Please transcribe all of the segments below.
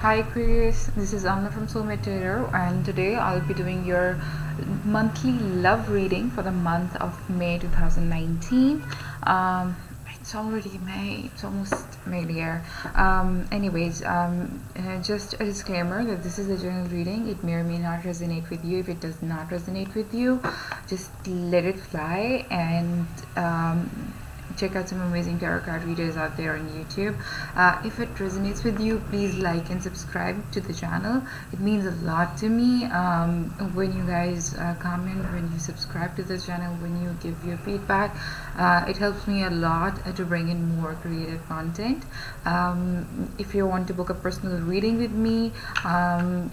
Hi Aquarius, this is Amna from Soulmate Tarot, and today I'll be doing your monthly love reading for the month of May 2019. It's already May, it's almost May here. Just a disclaimer that this is a general reading. It may or may not resonate with you. If it does not resonate with you, just let it fly and check out some amazing tarot card readers out there on YouTube. If it resonates with you, please like and subscribe to the channel. It means a lot to me when you guys comment, when you subscribe to the channel, when you give your feedback. It helps me a lot to bring in more creative content. If you want to book a personal reading with me, I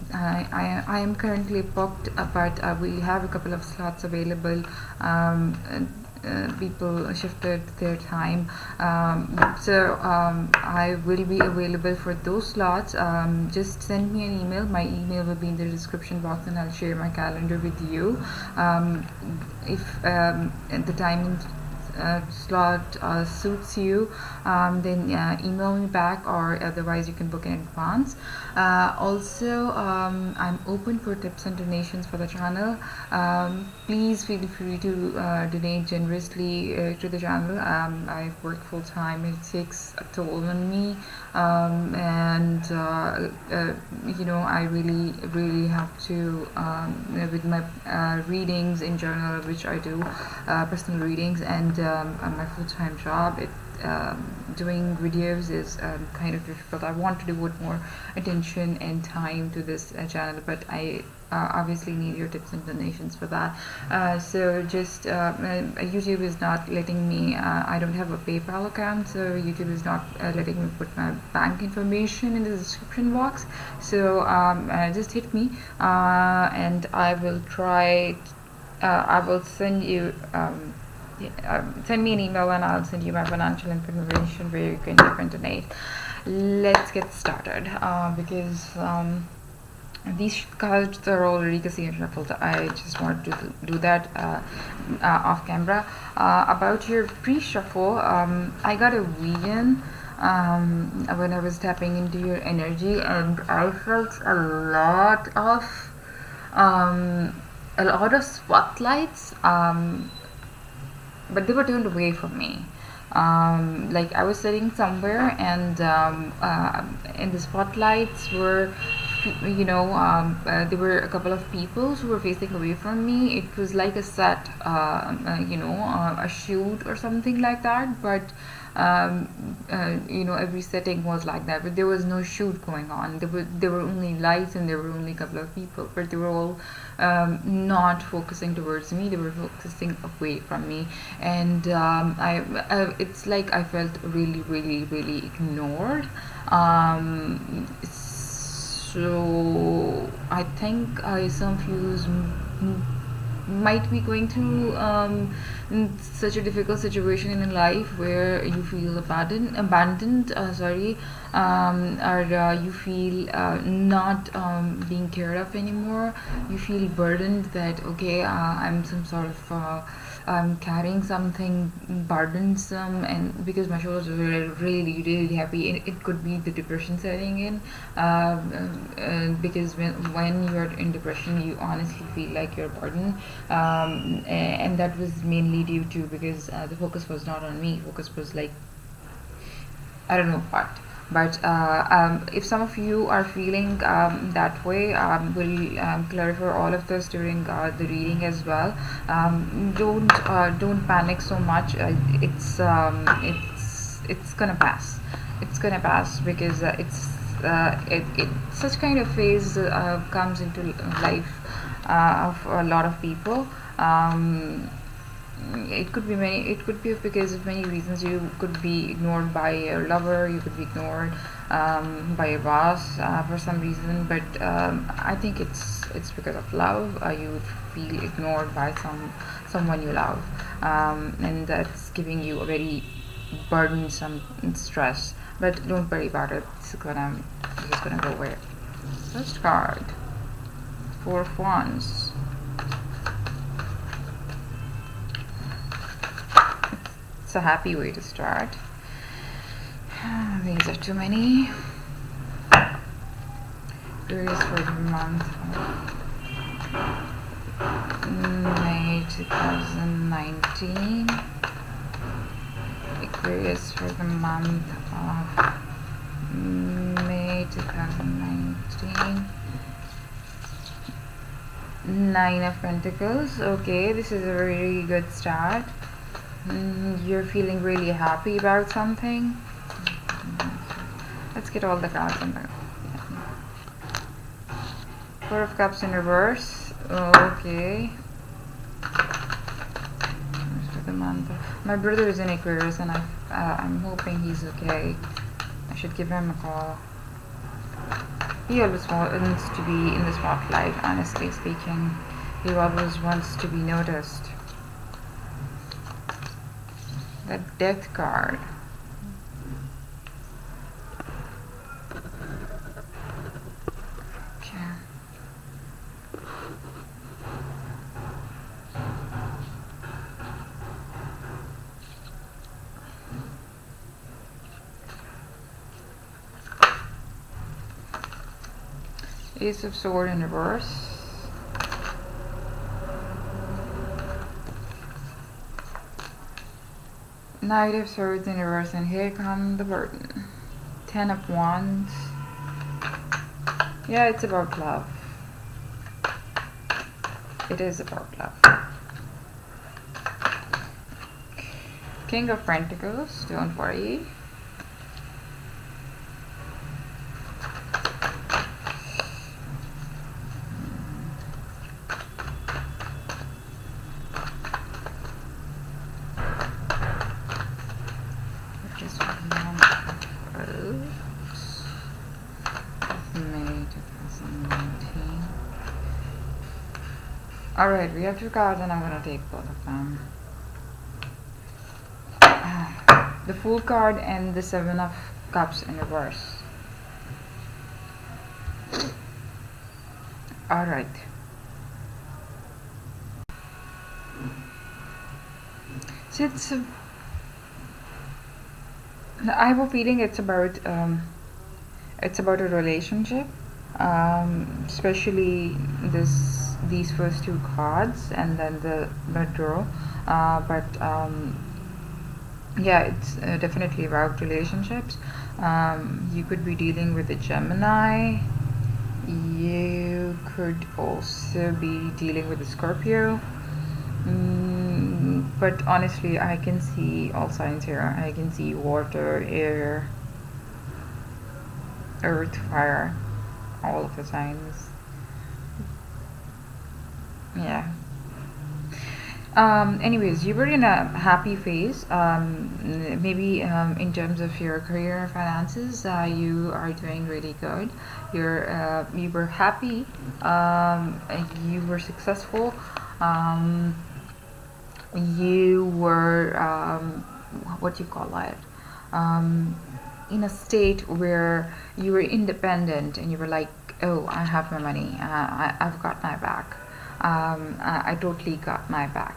am currently booked, but we have a couple of slots available. People shifted their time, so I will be available for those slots. Just send me an email. My email will be in the description box, and I'll share my calendar with you. If the timing slot suits you, then email me back, or otherwise you can book in advance. Also, I'm open for tips and donations for the channel. Please feel free to donate generously to the channel. I work full time. It takes a toll on me, and I really have to, with my readings in journal, which I do, personal readings, and my full-time job, doing videos is kind of difficult. I want to devote more attention and time to this channel, but I obviously need your tips and donations for that. So just YouTube is not letting me, I don't have a PayPal account, so YouTube is not letting me put my bank information in the description box. So just hit me, and I will try. I will send you. Send me an email and I'll send you my financial information where you can donate. Let's get started, because these cards are already casino shuffled. I just wanted to do that off camera. About your pre-shuffle, I got a vision when I was tapping into your energy, and I felt a lot of spotlights, but they were turned away from me. Like I was sitting somewhere, and the spotlights were, there were a couple of people who were facing away from me. It was like a set, a shoot or something like that, but every setting was like that, but there was no shoot going on. There were only lights, and there were only a couple of people, but they were all not focusing towards me. They were focusing away from me, and it's like I felt really, really, really ignored. So I think some of you might be going through such a difficult situation in life where you feel abandoned, or you feel not being cared of anymore. You feel burdened that, okay, I'm some sort of I'm carrying something burdensome, and because my shoulders are really, really heavy, it could be the depression setting in, because when you're in depression, you honestly feel like you're burdened, and that was mainly due to, because the focus was not on me. Focus was like, I don't know what. But if some of you are feeling that way, we'll clarify all of this during the reading as well. Don't panic so much. It's gonna pass. It's gonna pass, because it such kind of phase comes into life of a lot of people. It could be because of many reasons. You could be ignored by your lover, you could be ignored by your boss for some reason, but I think it's because of love. You feel ignored by someone you love, and that's giving you a very burdensome stress. But don't worry about it. It's just gonna go away. First card, Four of Wands. It's a happy way to start. These are too many. Aquarius for the month of May 2019. Aquarius for the month of May 2019. Nine of Pentacles. Okay, this is a very good start. You're feeling really happy about something. Let's get all the cards in there. Four of Cups in reverse. Okay. For the month of, my brother is in Aquarius, and I'm hoping he's okay. I should give him a call. He always wants to be in the spotlight, honestly speaking. He always wants to be noticed. The Death card. Okay. Ace of Swords in reverse. Knight of Swords in reverse, and here comes the burden. 10 of Wands. Yeah, it's about love. It is about love. King of Pentacles, don't worry. May 2019. Alright, we have two cards and I'm gonna take both of them. The Fool card and the Seven of Cups in reverse. Alright. So I have a feeling it's about a relationship, especially these first two cards and then the draw. Yeah, it's definitely about relationships. You could be dealing with a Gemini. You could also be dealing with a Scorpio. But honestly, I can see all signs here. I can see water, air, earth, fire, all of the signs. Yeah. Anyways, you were in a happy phase. Maybe in terms of your career and finances, you are doing really good. You were happy. You were successful. You were what you call it, in a state where you were independent and you were like, oh, I have my money, I've got my back, I totally got my back,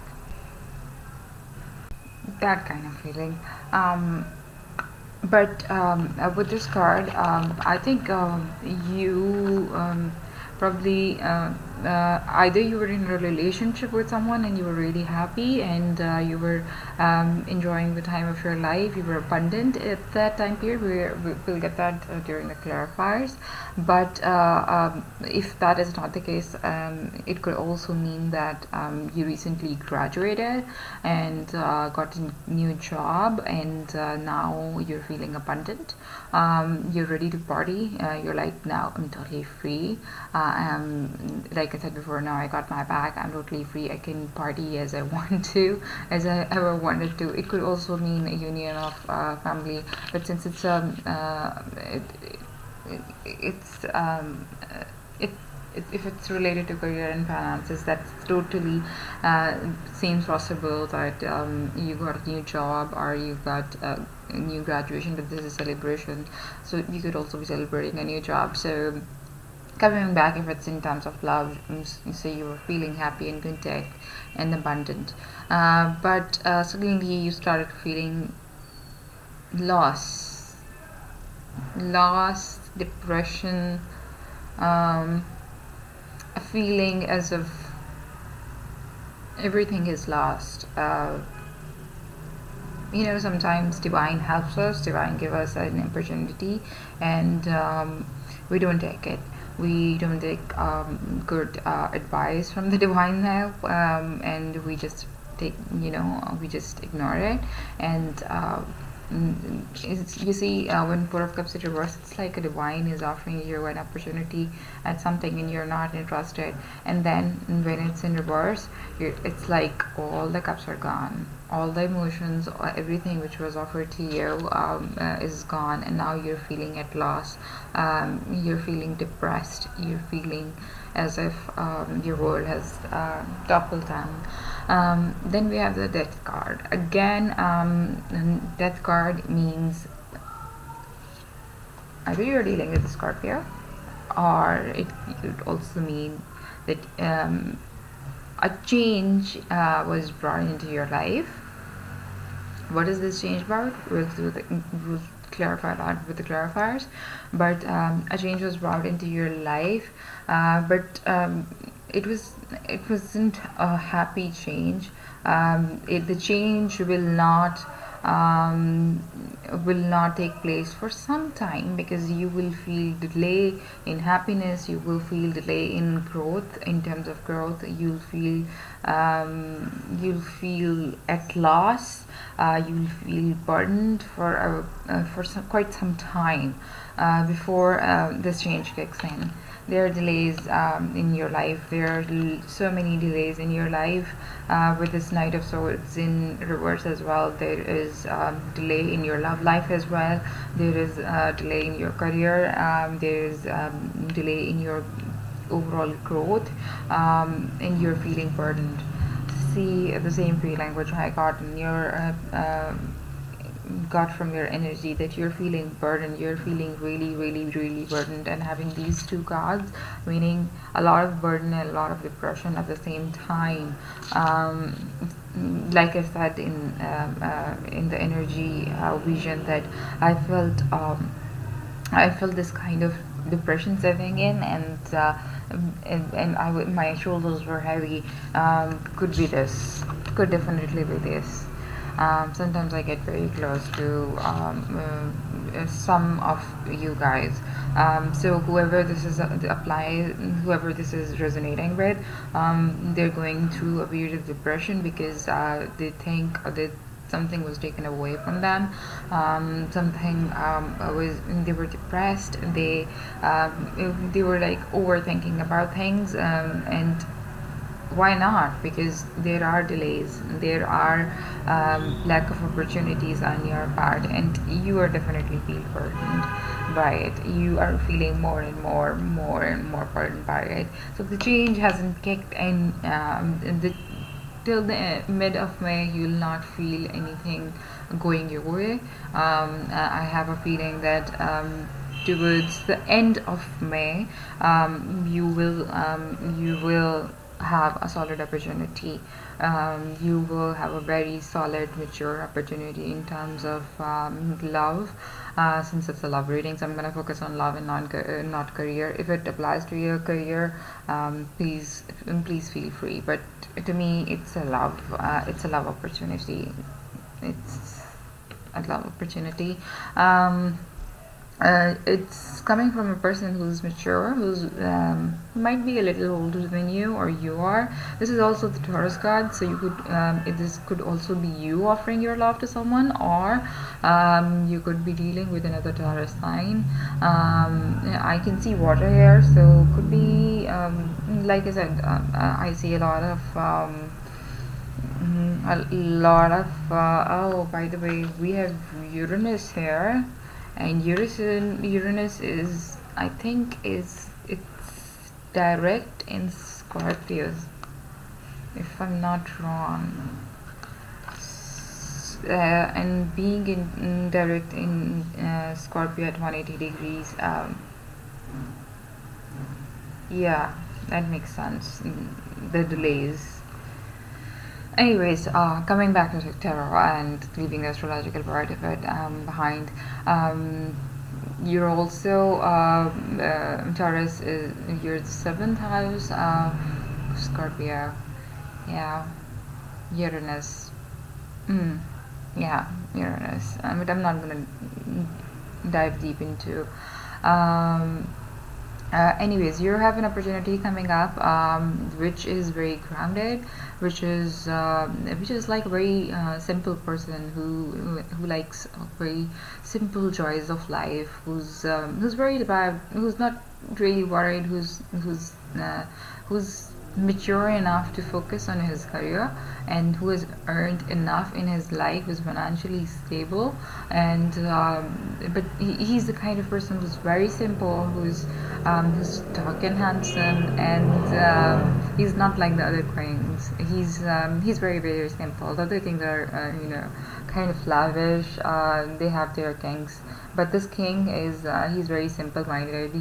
that kind of feeling. But with this card, I think you probably either you were in a relationship with someone and you were really happy and you were enjoying the time of your life, you were abundant at that time period. We'll get that during the clarifiers. But if that is not the case, it could also mean that you recently graduated and got a new job, and now you're feeling abundant. You're ready to party. You're like, now I'm totally free. Like I said before, now I got my back. I'm totally free. I can party as I want to, as I ever wanted to. It could also mean a union of family, but since it's if it's related to career and finances, that's totally seems possible that you got a new job or you got a new graduation, but this is a celebration, so you could also be celebrating a new job. So coming back, if it's in terms of love, you say you were feeling happy and content and abundant, but suddenly you started feeling loss, depression, um, a feeling as if everything is lost. Sometimes divine helps us, divine give us an opportunity, and we don't take it. We don't take good advice from the divine help, and we just take, we just ignore it. And you see, when Four of Cups is reversed, it's like a divine is offering you an opportunity at something and you're not interested. And then when it's in reverse, it's like all the cups are gone. All the emotions, everything which was offered to you is gone, and now you're feeling at loss. You're feeling depressed. You're feeling as if your world has toppled down. Then we have the Death card. Again, Death card means either you're dealing with a Scorpio, or it could also mean that a change was brought into your life. What is this change about? We'll clarify that with the clarifiers. But a change was brought into your life, but it wasn't a happy change. The change will not take place for some time, because you will feel delay in happiness, you will feel delay in growth. In terms of growth, you'll feel at loss. You'll feel burdened for quite some time before this change kicks in. There are delays in your life. There are so many delays in your life. With this Knight of Swords in reverse as well, there is delay in your love life as well. There is delay in your career. There is delay in your overall growth, and you're feeling burdened. See the same feeling which I got in your got from your energy, that you're feeling burdened, you're feeling really, really, really burdened. And having these two cards, meaning a lot of burden and a lot of depression at the same time. Like I said in the energy vision, that I felt this kind of depression setting in, and my shoulders were heavy. Could definitely be this. Sometimes I get very close to some of you guys. So whoever this is whoever this is resonating with, they're going through a period of depression, because they think that something was taken away from them. They were depressed. They were like overthinking about things, and why not? Because there are delays, there are lack of opportunities on your part, and you are definitely feel burdened by it. You are feeling more and more burdened by it. So the change hasn't kicked in. Till the mid of May, you'll not feel anything going your way. I have a feeling that towards the end of May, you will have a solid opportunity. You will have a very solid, mature opportunity in terms of love. Since it's a love reading, so I'm going to focus on love and not career. If it applies to your career, please feel free. But to me, it's a love opportunity. It's a love opportunity. It's coming from a person who's mature, who's might be a little older than you, or you are. This is also the Taurus card, so you could this could also be you offering your love to someone, or you could be dealing with another Taurus sign. I can see water here, so could be like I said, I see a lot of oh, by the way, we have Uranus here. And Uranus is, I think, it's direct in Scorpios, if I'm not wrong. And being in direct in Scorpio at 180 degrees, yeah, that makes sense. The delays. Anyways, coming back to tarot and leaving the astrological part of it behind, You're also Taurus is your 7th house. Scorpio, yeah, Uranus. Mm, yeah, Uranus. But I'm not gonna dive deep into. Um, Anyways, you have an opportunity coming up, which is very grounded, which is like a very simple person who likes very simple joys of life, who's very about, who's not really worried, who's mature enough to focus on his career, and who has earned enough in his life, is financially stable, and but he's the kind of person who's very simple, who's dark and handsome, and he's not like the other queens. He's very very simple. The other things are kind of lavish. They have their kings, but this king is he's very simple minded.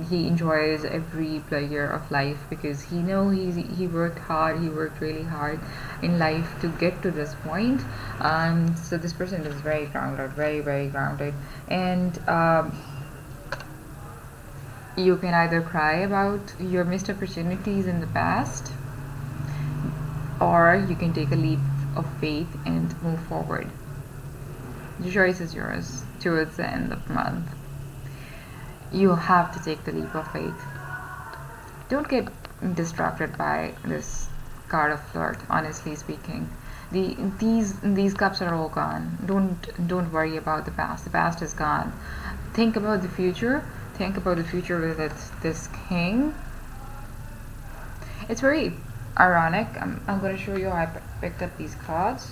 He enjoys every pleasure of life, because he worked hard, he worked really hard in life to get to this point. So this person is very grounded, very very grounded, and you can either cry about your missed opportunities in the past, or you can take a leap of faith and move forward. The choice is yours towards the end of the month. You have to take the leap of faith. Don't get distracted by this card of flirt, honestly speaking. These cups are all gone. Don't worry about the past. The past is gone. Think about the future. Think about the future with this king. It's very ironic. I'm going to show you how I picked up these cards.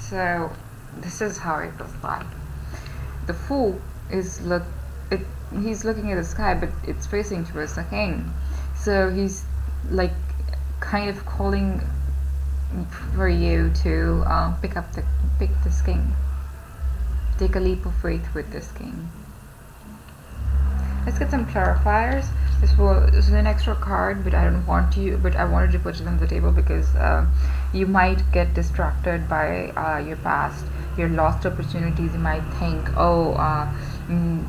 So this is how it looks like. The Fool is he's looking at the sky, but it's facing towards the king. So he's like kind of calling for you to pick this king. Take a leap of faith with this king. Let's get some clarifiers. This was an extra card, but I wanted to put it on the table because you might get distracted by your past, your lost opportunities. You might think,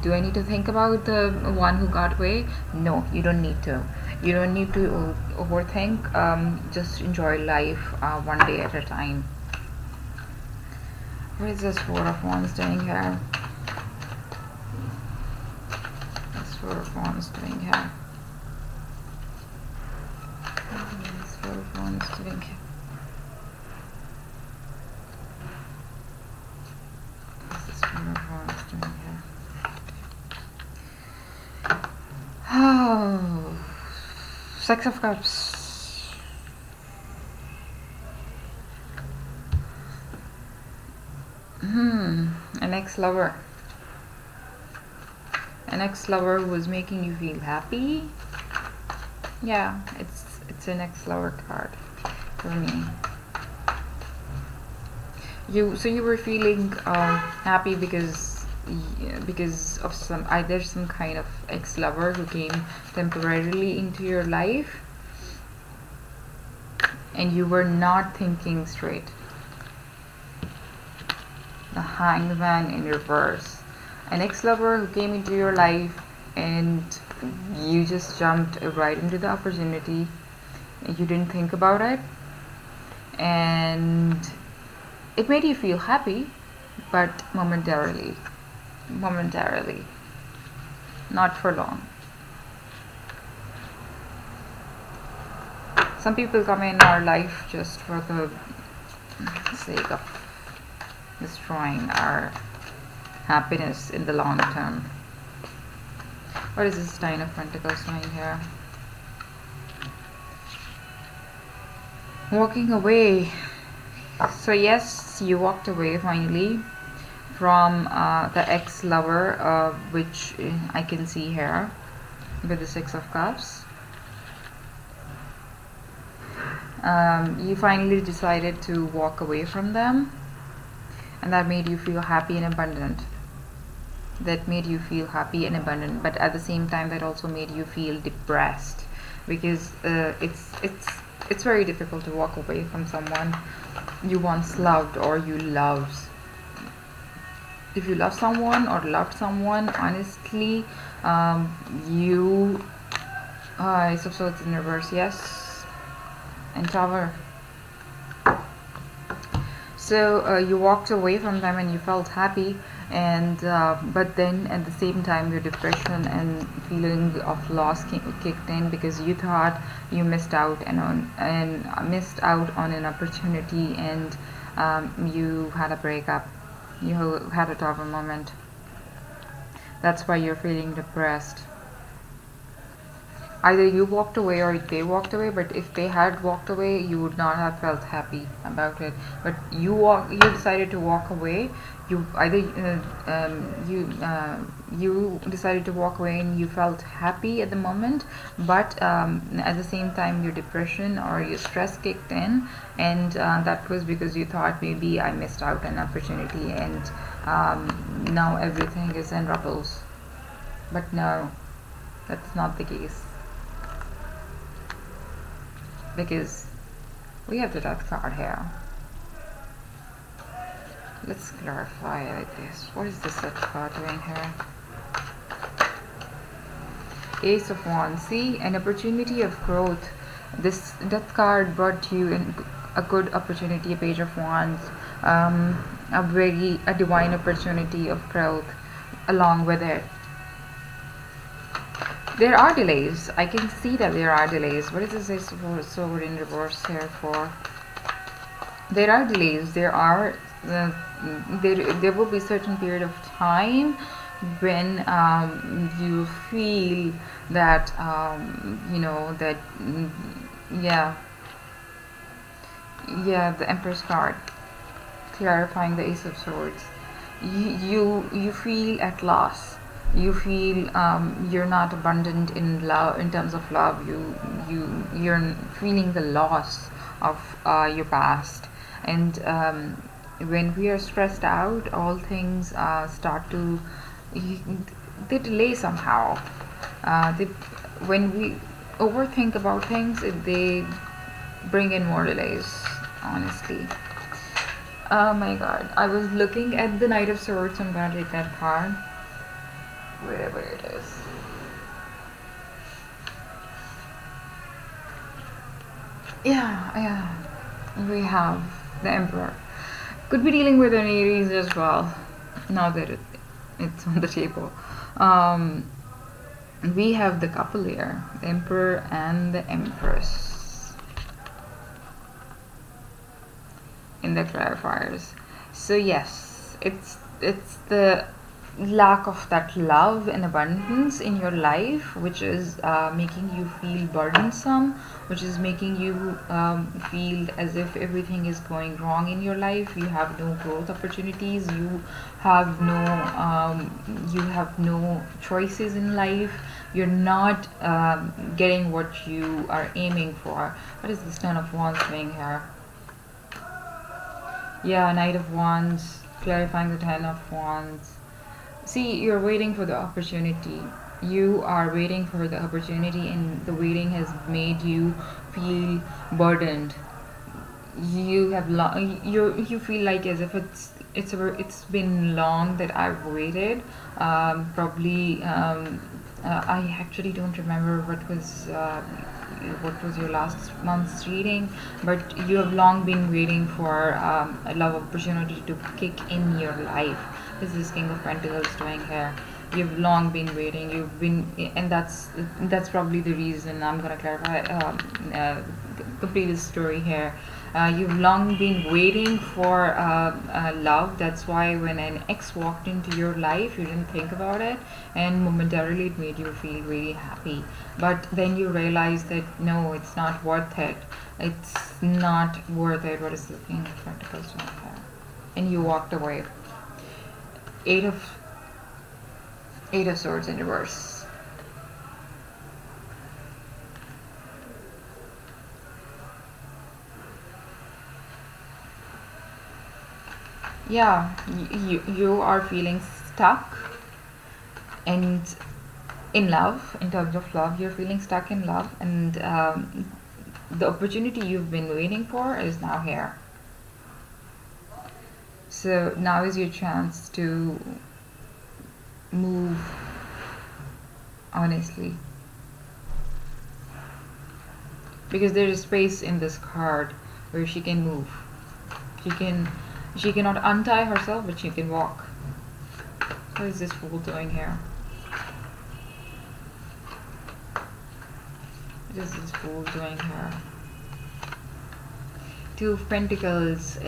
do I need to think about the one who got away? No, you don't need to. You don't need to overthink. Just enjoy life one day at a time. What is this Four of Wands doing here? Four of Wands doing here. What is Four of Wands doing here? What is this Four of Wands doing here? Oh, Six of Cups. An ex-lover. An ex-lover was making you feel happy. Yeah, it's an ex-lover card for me. You were feeling happy because of either some kind of ex-lover who came temporarily into your life, and you were not thinking straight. The Hanged Man in reverse. An ex-lover who came into your life and you just jumped right into the opportunity. You didn't think about it, and it made you feel happy, but momentarily, not for long. Some people come in our life just for the sake of destroying our happiness in the long term. What is this Nine of Pentacles doing here? Walking away. So yes, you walked away finally from the ex-lover, which I can see here with the Six of Cups. You finally decided to walk away from them, and that made you feel happy and abundant. But at the same time, that also made you feel depressed, because it's very difficult to walk away from someone you once loved or you loved. if you love someone or loved someone, honestly, you Ace of Swords in reverse, yes, and Tower. So you walked away from them and you felt happy, and but then at the same time your depression and feeling of loss kicked in, because you thought you missed out and missed out on an opportunity, and you had a breakup, you had a tougher moment. That's why you're feeling depressed. Either you walked away or they walked away, but if they had walked away you would not have felt happy about it. But you decided to walk away. You either you decided to walk away and you felt happy at the moment, but at the same time your depression or your stress kicked in, and that was because you thought maybe I missed out an opportunity, and now everything is in rubbles. But no, that's not the case, because we have the death card here. Let's clarify like this. What is this death card doing here? Ace of Wands. See, an opportunity of growth. This death card brought you in a good opportunity, a Page of Wands, a divine opportunity of growth along with it. There are delays. I can see that there are delays. What is this Ace of Sword in reverse here for? There are delays. There will be a certain period of time when you feel that yeah, the Empress card clarifying the Ace of Swords. You feel at loss. You feel you're not abundant in love, in terms of love. You're feeling the loss of your past, and when we are stressed out, all things start to they delay somehow. When we overthink about things, they bring in more delays, honestly. Oh my god, I was looking at the Knight of Swords. I'm gonna take that card wherever it is. Yeah, we have the Emperor. Could be dealing with an Aries as well, now that it's on the table. We have the couple here, the Emperor and the Empress in the clarifiers. So yes, it's the lack of that love and abundance in your life which is making you feel burdensome, which is making you feel as if everything is going wrong in your life. You have no growth opportunities, you have no choices in life. You're not getting what you are aiming for. What is this Ten of Wands doing here? Yeah, Knight of Wands clarifying the Ten of Wands. See, you're waiting for the opportunity. You are waiting for the opportunity, and the waiting has made you feel burdened. You have you feel like as if it's been long that I've waited. Probably I actually don't remember what was your last month's reading, but you have long been waiting for a love opportunity to kick in your life. This is King of Pentacles doing here. You've long been waiting. And that's probably the reason. I'm gonna clarify, complete the story here. You've long been waiting for love. That's why when an ex walked into your life, you didn't think about it, and momentarily it made you feel really happy. But then you realize that no, it's not worth it. It's not worth it. What is the King of Pentacles doing here? And you walked away. Eight of Swords in reverse. Yeah, you are feeling stuck, and in love, in terms of love, you're feeling stuck in love, and the opportunity you've been waiting for is now here. So now is your chance to move honestly, because there is space in this card where she can move. She cannot untie herself, but she can walk. What is this fool doing here? What is this fool doing here? Two of Pentacles.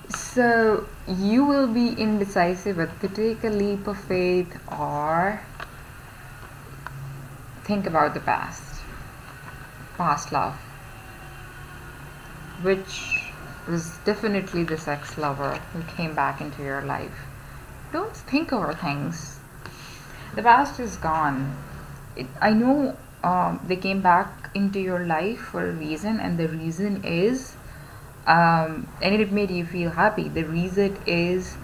So you will be indecisive, but to take a leap of faith or think about the past love, which was definitely this ex-lover who came back into your life. Don't think over things. The past is gone. I know they came back into your life for a reason, and the reason is, and it made you feel happy. The reason is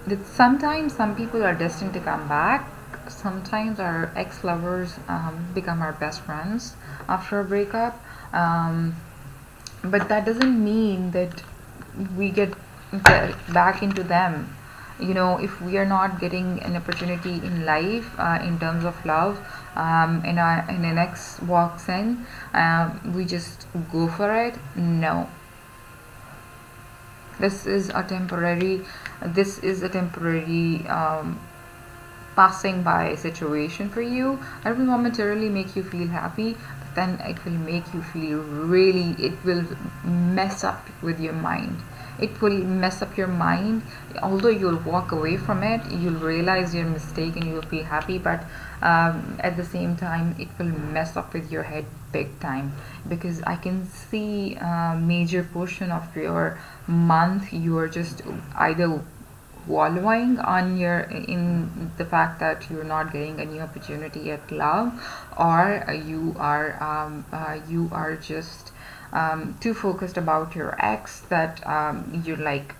that sometimes some people are destined to come back. Sometimes our ex-lovers become our best friends after a breakup. But that doesn't mean that we get back into them. If we are not getting an opportunity in life, in terms of love, and an ex walks in, we just go for it. No, this is a temporary passing by situation for you. It will momentarily make you feel happy, but then it will make you feel it will mess up with your mind. It will mess up your mind. Although you'll walk away from it, you'll realize your mistake and you'll be happy, but at the same time it will mess up with your head big time, because I can see a major portion of your month you are just either wallowing in the fact that you're not getting a new opportunity at love, or you are just too focused about your ex that you're like,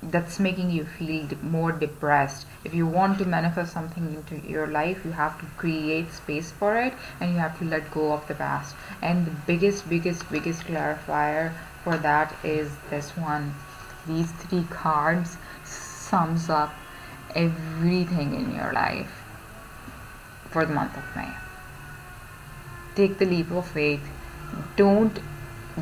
that's making you feel more depressed. If you want to manifest something into your life, you have to create space for it, and you have to let go of the past. And the biggest clarifier for that is this one. These three cards sums up everything in your life for the month of May. Take the leap of faith. Don't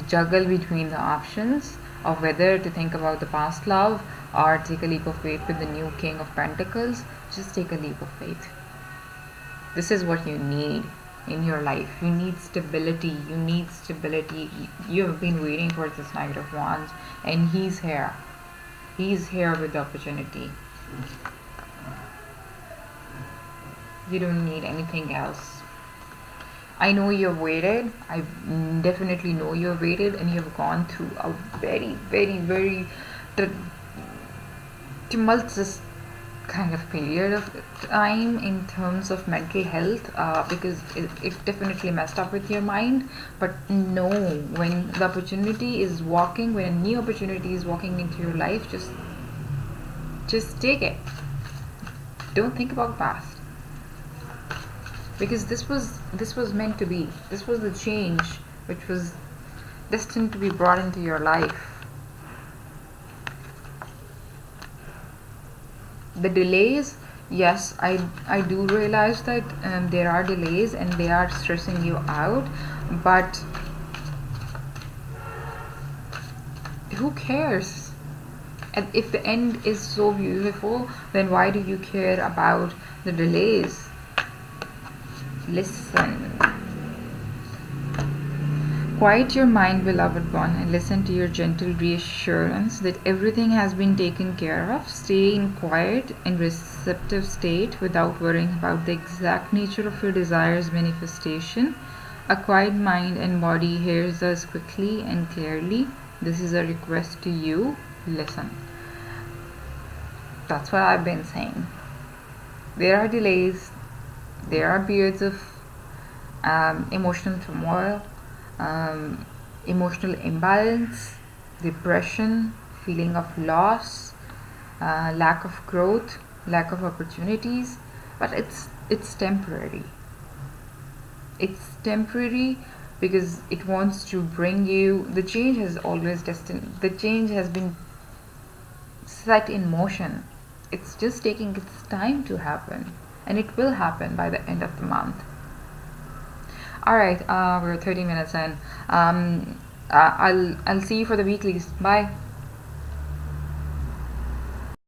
juggle between the options of whether to think about the past love or take a leap of faith with the new King of Pentacles. Just take a leap of faith. This is what you need in your life. You need stability. You have been waiting for this Knight of Wands, and he's here. He's here with the opportunity. You don't need anything else. I know you've waited. I definitely know you've waited, and you've gone through a very tumultuous kind of period of time in terms of mental health, because it definitely messed up with your mind. But no, when the opportunity is walking, when a new opportunity is walking into your life, just take it. Don't think about past, because this was meant to be. This was the change which was destined to be brought into your life. The delays, yes, I do realize that there are delays and they are stressing you out, but who cares? And if the end is so beautiful, then why do you care about the delays? Listen. Quiet your mind, beloved one, and listen to your gentle reassurance that everything has been taken care of. Stay in quiet and receptive state without worrying about the exact nature of your desire's manifestation. A quiet mind and body hears us quickly and clearly. This is a request to you. Listen. That's what I've been saying. There are delays. There are periods of emotional turmoil, emotional imbalance, depression, feeling of loss, lack of growth, lack of opportunities, but it's temporary. It's temporary because it wants to bring you the change. Has always destined, the change has been set in motion. It's just taking its time to happen, and it will happen by the end of the month. All right, we're 30 minutes in. I'll see you for the weeklies. Bye.